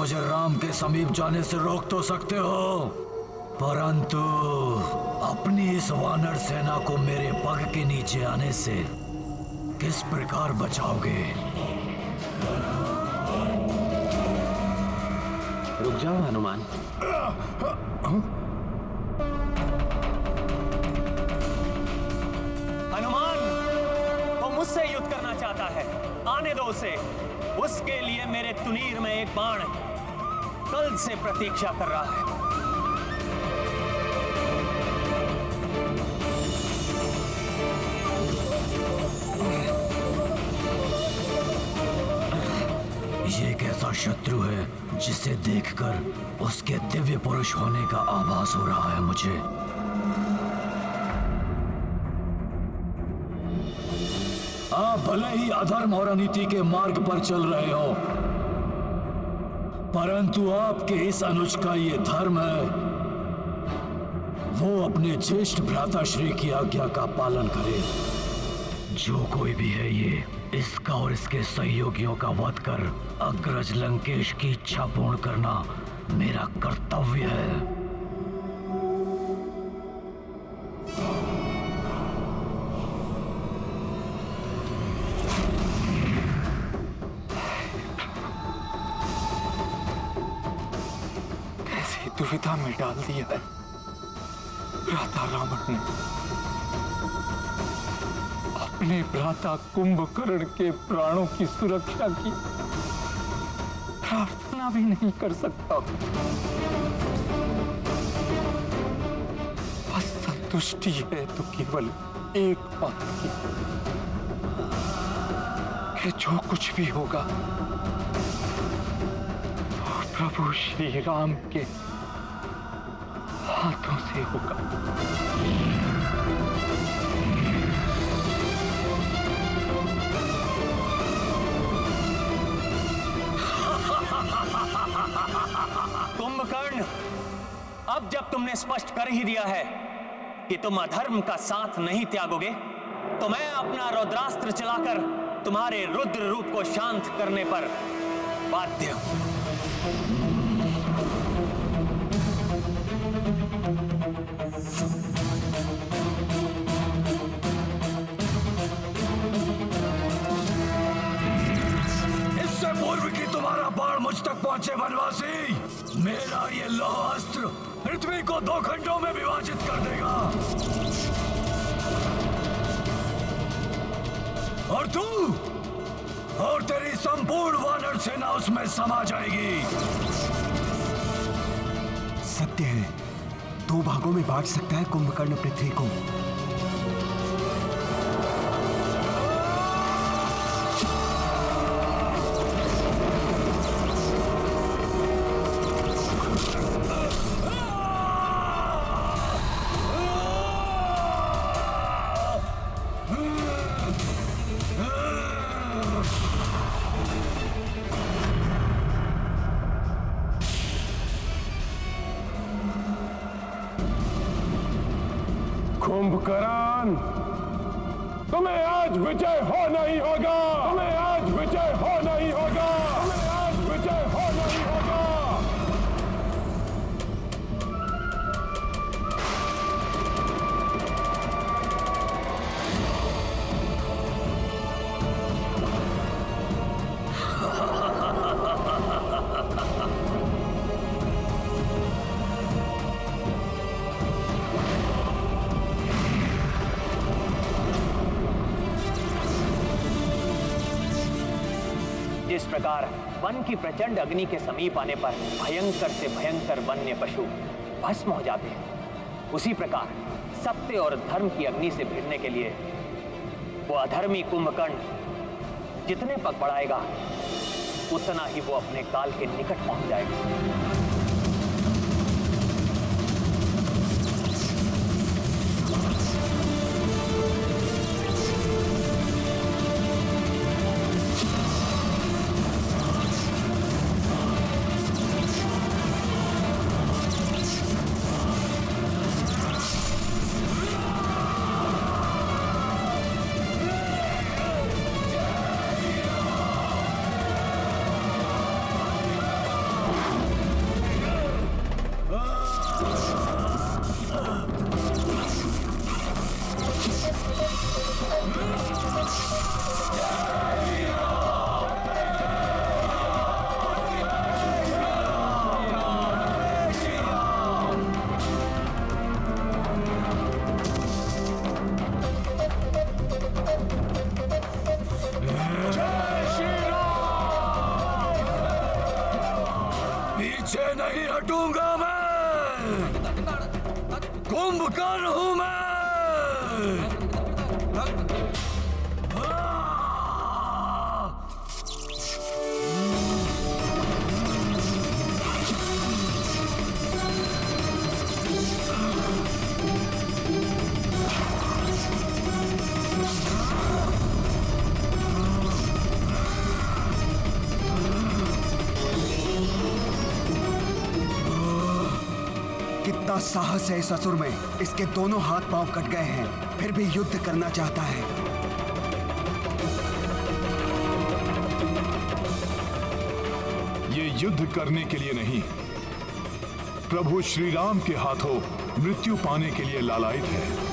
मुझे राम के समीप जाने से रोक तो सकते हो, परंतु अपनी इस वानर सेना को मेरे पग के नीचे आने से किस प्रकार बचाओगे? रुक जाओ हनुमान। हनुमान वो मुझसे युद्ध करना चाहता है, आने दो उसे। उसके लिए मेरे तुनीर में एक बाण कल से प्रतीक्षा कर रहा है। ये एक ऐसा शत्रु है जिसे देखकर उसके दिव्य पुरुष होने का आभास हो रहा है मुझे। आप भले ही अधर्म और अनीति के मार्ग पर चल रहे हो, परंतु आपके इस अनुज का ये धर्म है, वो अपने ज्येष्ठ भ्राताश्री की आज्ञा का पालन करे। जो कोई भी है ये, इसका और इसके सहयोगियों का वध कर अग्रज लंकेश की इच्छा पूर्ण करना मेरा कर्तव्य है। कैसी दुविधा में डाल दिया है भ्राता रावण ने। अपने भ्राता कुंभकर्ण के प्राणों की सुरक्षा की प्रार्थना भी नहीं कर सकता। बस संतुष्टि है तो केवल एक बात की कि जो कुछ भी होगा वो प्रभु श्री राम के हाथों से होगा। कुंभकर्ण, अब जब तुमने स्पष्ट कर ही दिया है कि तुम अधर्म का साथ नहीं त्यागोगे, तो मैं अपना रुद्रास्त्र चलाकर तुम्हारे रुद्र रूप को शांत करने पर बाध्य हूं। इससे पूर्व कि तुम्हारा बाण मुझ तक पहुंचे वनवासी, मेरा ये लौह अस्त्र पृथ्वी को 2 खंडों में विभाजित कर देगा। और तू और तेरी संपूर्ण वानर सेना उसमें समा जाएगी। सत्य है, 2 भागों में बांट सकता है कुंभकर्ण पृथ्वी को। कुंभकर्ण, तुम्हें आज विजय होना ही होगा। तुम्हें आज विजय होना ही होगा। तुम्हें आज विजय होना ही होगा। जिस प्रकार वन की प्रचंड अग्नि के समीप आने पर भयंकर से भयंकर वन्य पशु भस्म हो जाते हैं, उसी प्रकार सत्य और धर्म की अग्नि से भिड़ने के लिए वो अधर्मी कुंभकर्ण जितने पग बढ़ाएगा उतना ही वो अपने काल के निकट पहुंच जाएगा। से नहीं हटूंगा मैं। कुंभकर्ण हूं मैं। कितना साहस है इस असुर में। इसके दोनों हाथ पांव कट गए हैं, फिर भी युद्ध करना चाहता है। ये युद्ध करने के लिए नहीं, प्रभु श्री राम के हाथों मृत्यु पाने के लिए लालायित है।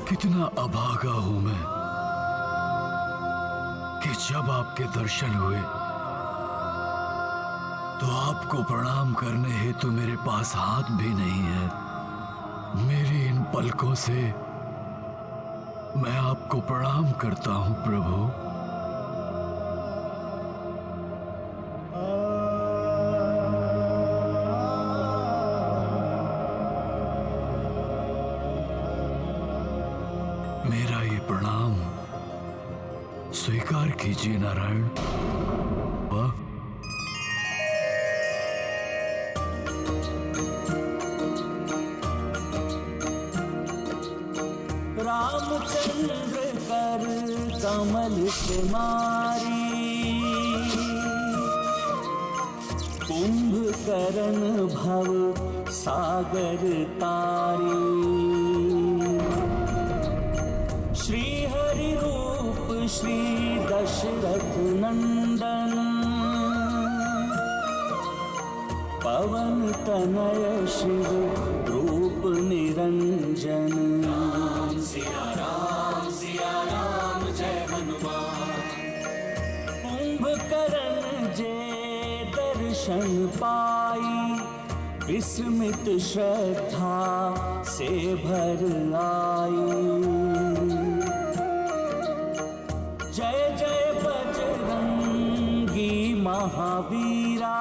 कितना अभागा हूं मैं कि जब आपके दर्शन हुए तो आपको प्रणाम करने हेतु मेरे पास हाथ भी नहीं है। मेरी इन पलकों से मैं आपको प्रणाम करता हूं प्रभु। मेरा ये प्रणाम स्वीकार कीजिए नारायण। रामचंद्र कर कमल से मारी, कुंभकर्ण भव सागर तारी। श्री हरि रूप श्री दशरथ नंदन, पवन तनय शिव रूप निरंजन। सिया राम जय हनुमान। कुंभकर्ण जे दर्शन पाई, विस्मित श्रद्धा से भर आई। जय जय बजरंगी महावीरा,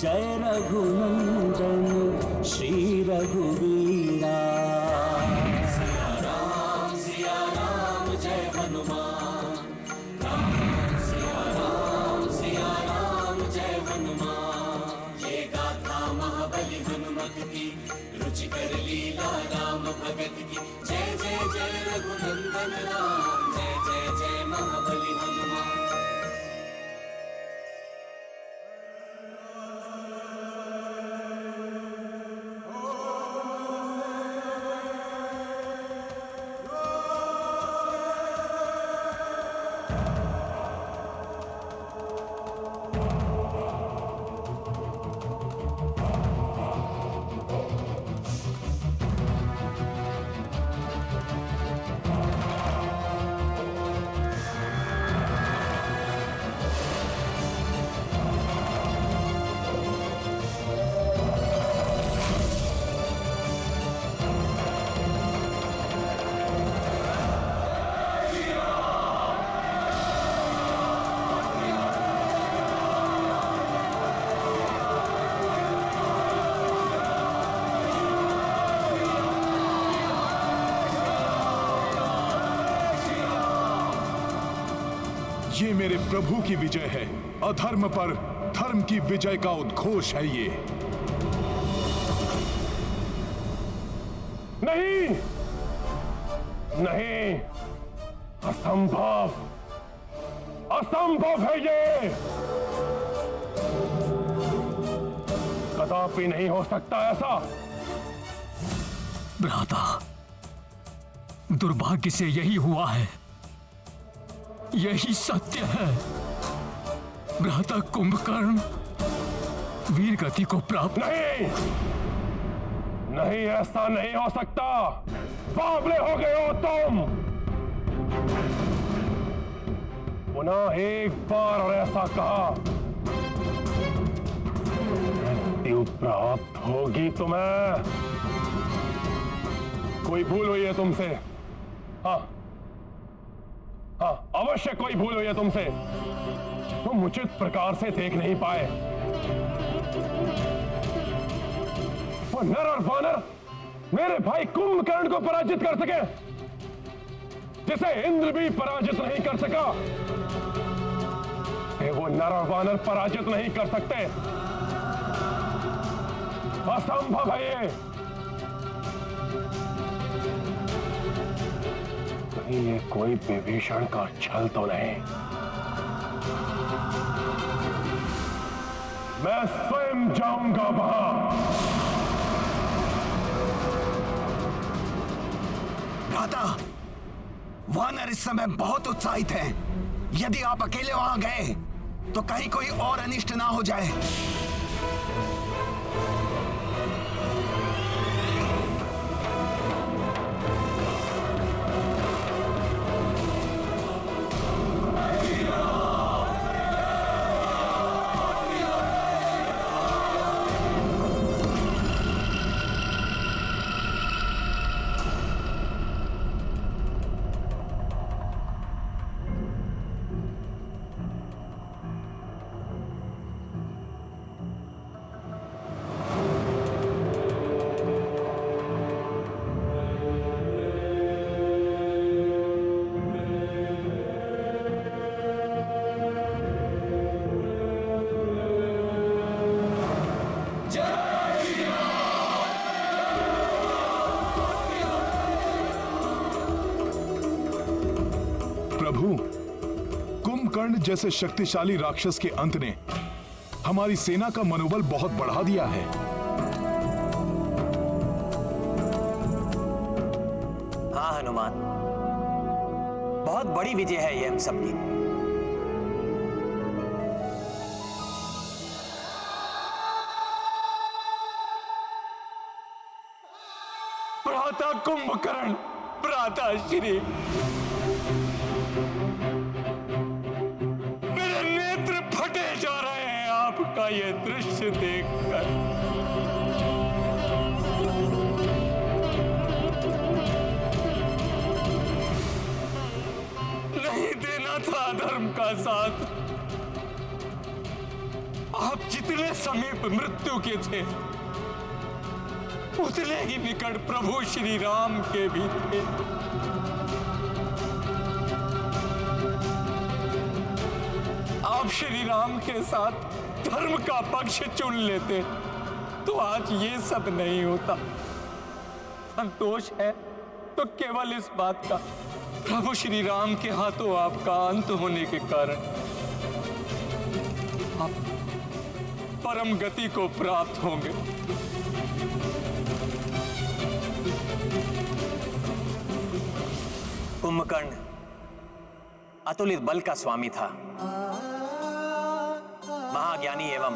जय रघुनंदन श्री रघुवीरा। सिया राम जय हनुमान। सिया राम जय हनुमान। ये गाथा महाबली हनुमत की, रुचिकर लीला राम भगत की। जय जय जय रघुनंदन राम, जय जय जय महाबली हनुमान। ये मेरे प्रभु की विजय है। अधर्म पर धर्म की विजय का उद्घोष है ये। नहीं, नहीं, असंभव, असंभव है ये। कदापि नहीं हो सकता ऐसा। भ्राता, दुर्भाग्य से यही हुआ है, यही सत्य है। भ्राता कुंभकर्ण वीर गति को प्राप्त। नहीं, नहीं, ऐसा नहीं हो सकता। बावले हो गए हो तुम। पुनः एक बार और ऐसा कहा, मृत्यु प्राप्त होगी तुम्हें। कोई भूल हुई है तुमसे। हाँ, हाँ, अवश्य कोई भूल हुई है तुमसे। तुम उचित प्रकार से देख नहीं पाए। वो नर और वानर मेरे भाई कुंभकर्ण को पराजित कर सके, जिसे इंद्र भी पराजित नहीं कर सका, वो नर और वानर पराजित नहीं कर सकते। असंभव है ये। कहीं ये कोई विभीषण का छल तो नहीं। मैं स्वयं जाऊंगा वहां। भ्राता, वानर इस समय बहुत उत्साहित हैं। यदि आप अकेले वहां गए तो कहीं कोई और अनिष्ट ना हो जाए। कुंभकर्ण जैसे शक्तिशाली राक्षस के अंत ने हमारी सेना का मनोबल बहुत बढ़ा दिया है। हाँ हनुमान, बहुत बड़ी विजय है ये हम सबकी। भ्राता कुंभकर्ण, भ्राता श्री, मेरे नेत्र फटे जा रहे हैं आपका ये दृश्य देखकर। नहीं देना था धर्म का साथ। आप जितने समीप मृत्यु के थे, उतने ही निकट प्रभु श्री राम के भी थे। आप श्री राम के साथ धर्म का पक्ष चुन लेते तो आज ये सब नहीं होता। संतोष है तो केवल इस बात का, प्रभु श्री राम के हाथों आपका अंत होने के कारण आप परम गति को प्राप्त होंगे। कुंभकर्ण अतुलित बल का स्वामी था, महाज्ञानी एवं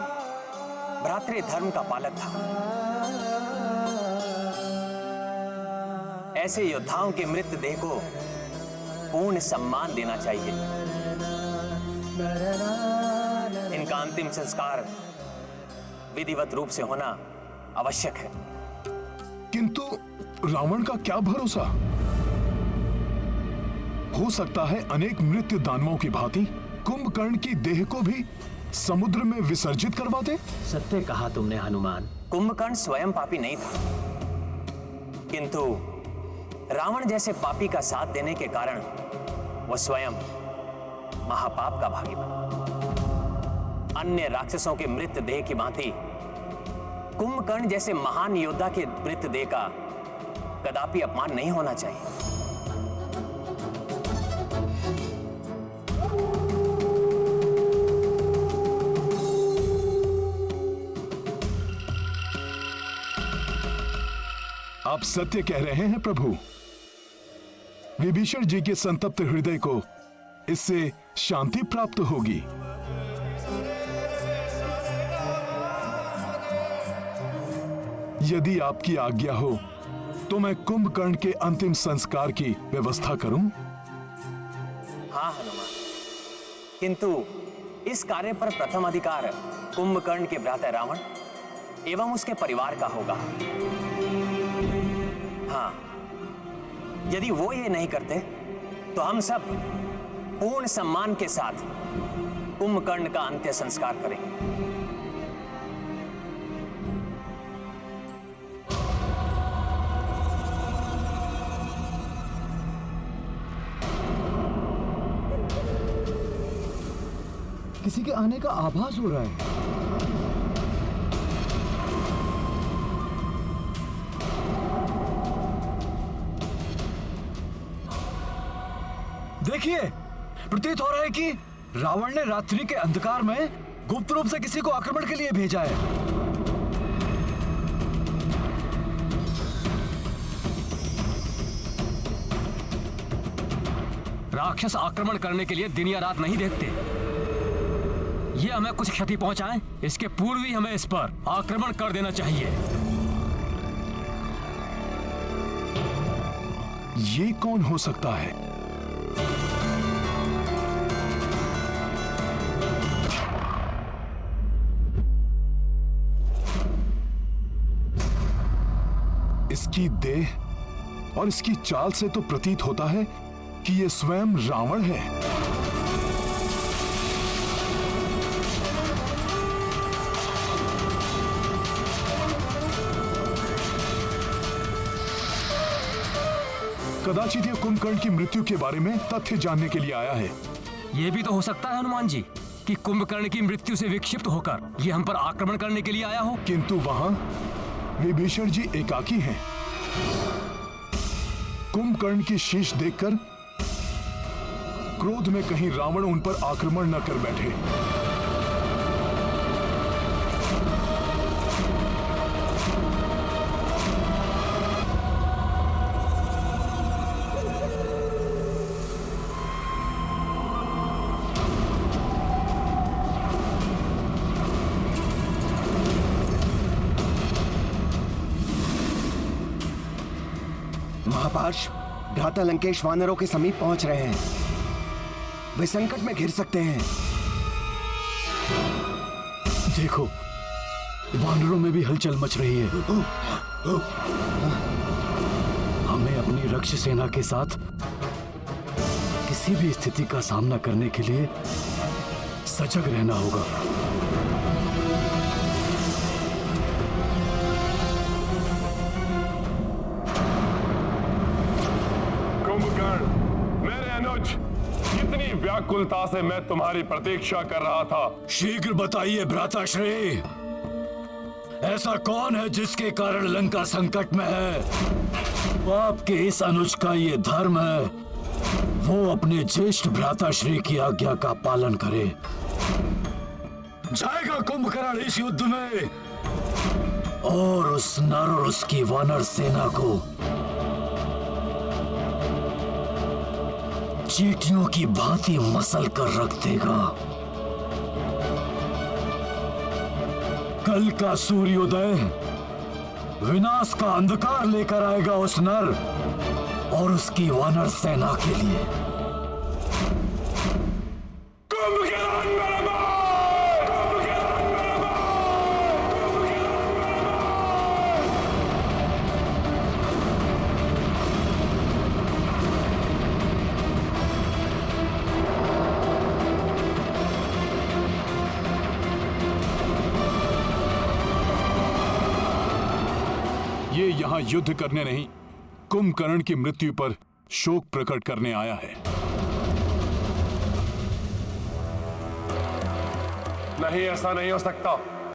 भ्रातृ धर्म का पालक था। ऐसे योद्धाओं के मृत देह को पूर्ण सम्मान देना चाहिए। इनका अंतिम संस्कार विधिवत रूप से होना आवश्यक है। किंतु रावण का क्या भरोसा? हो सकता है अनेक मृत्यु दानवों की भांति कुंभकर्ण की देह को भी समुद्र में विसर्जित करवा दे। सत्य कहा तुमने हनुमान। कुंभकर्ण स्वयं पापी नहीं था, किंतु रावण जैसे पापी का साथ देने के कारण वह स्वयं महापाप का भागी बना। अन्य राक्षसों के मृतदेह की भांति कुंभकर्ण जैसे महान योद्धा के मृतदेह का कदापि अपमान नहीं होना चाहिए। आप सत्य कह रहे हैं प्रभु। विभीषण जी के संतप्त हृदय को इससे शांति प्राप्त होगी। यदि आपकी आज्ञा हो तो मैं कुंभकर्ण के अंतिम संस्कार की व्यवस्था करूं? हाँ हनुमान, किंतु इस कार्य पर प्रथम अधिकार कुंभकर्ण के भ्राता रावण एवं उसके परिवार का होगा। हाँ, यदि वो ये नहीं करते तो हम सब पूर्ण सम्मान के साथ कुंभकर्ण का अंत्य संस्कार करेंगे। किसी के आने का आभास हो रहा है। देखिए, प्रतीत हो रहा है कि रावण ने रात्रि के अंधकार में गुप्त रूप से किसी को आक्रमण के लिए भेजा है। राक्षस आक्रमण करने के लिए दिन या रात नहीं देखते। ये हमें कुछ क्षति पहुंचाएं, इसके पूर्व ही हमें इस पर आक्रमण कर देना चाहिए। ये कौन हो सकता है? इसकी देह और इसकी चाल से तो प्रतीत होता है कि ये स्वयं रावण है। कदाचित ये कुंभकर्ण की मृत्यु के बारे में तथ्य जानने के लिए आया है। ये भी तो हो सकता है हनुमान जी कि कुंभकर्ण की मृत्यु से विक्षिप्त होकर ये हम पर आक्रमण करने के लिए आया हो। किंतु वहां विभीषण जी एकाकी हैं। कुंभकर्ण की शीश देखकर क्रोध में कहीं रावण उन पर आक्रमण न कर बैठे। महापार्श, भ्राता लंकेश वानरों के समीप पहुंच रहे हैं। वे संकट में घिर सकते हैं। देखो, वानरों में भी हलचल मच रही है। हमें अपनी रक्ष सेना के साथ किसी भी स्थिति का सामना करने के लिए सजग रहना होगा। मेरे अनुज, कितनी व्याकुलता से मैं तुम्हारी प्रतीक्षा कर रहा था। शीघ्र बताइए भ्राताश्री, ऐसा कौन है जिसके कारण लंका संकट में है? आपके इस अनुज का ये धर्म है, वो अपने ज्येष्ठ भ्राताश्री की आज्ञा का पालन करे। जाएगा कुंभकर्ण इस युद्ध में और उस नर और उसकी वानर सेना को चींटियों की भांति मसल कर रख देगा। कल का सूर्योदय विनाश का अंधकार लेकर आएगा उस नर और उसकी वानर सेना के लिए। ये यहां युद्ध करने नहीं, कुंभकर्ण की मृत्यु पर शोक प्रकट करने आया है। नहीं, ऐसा नहीं हो सकता।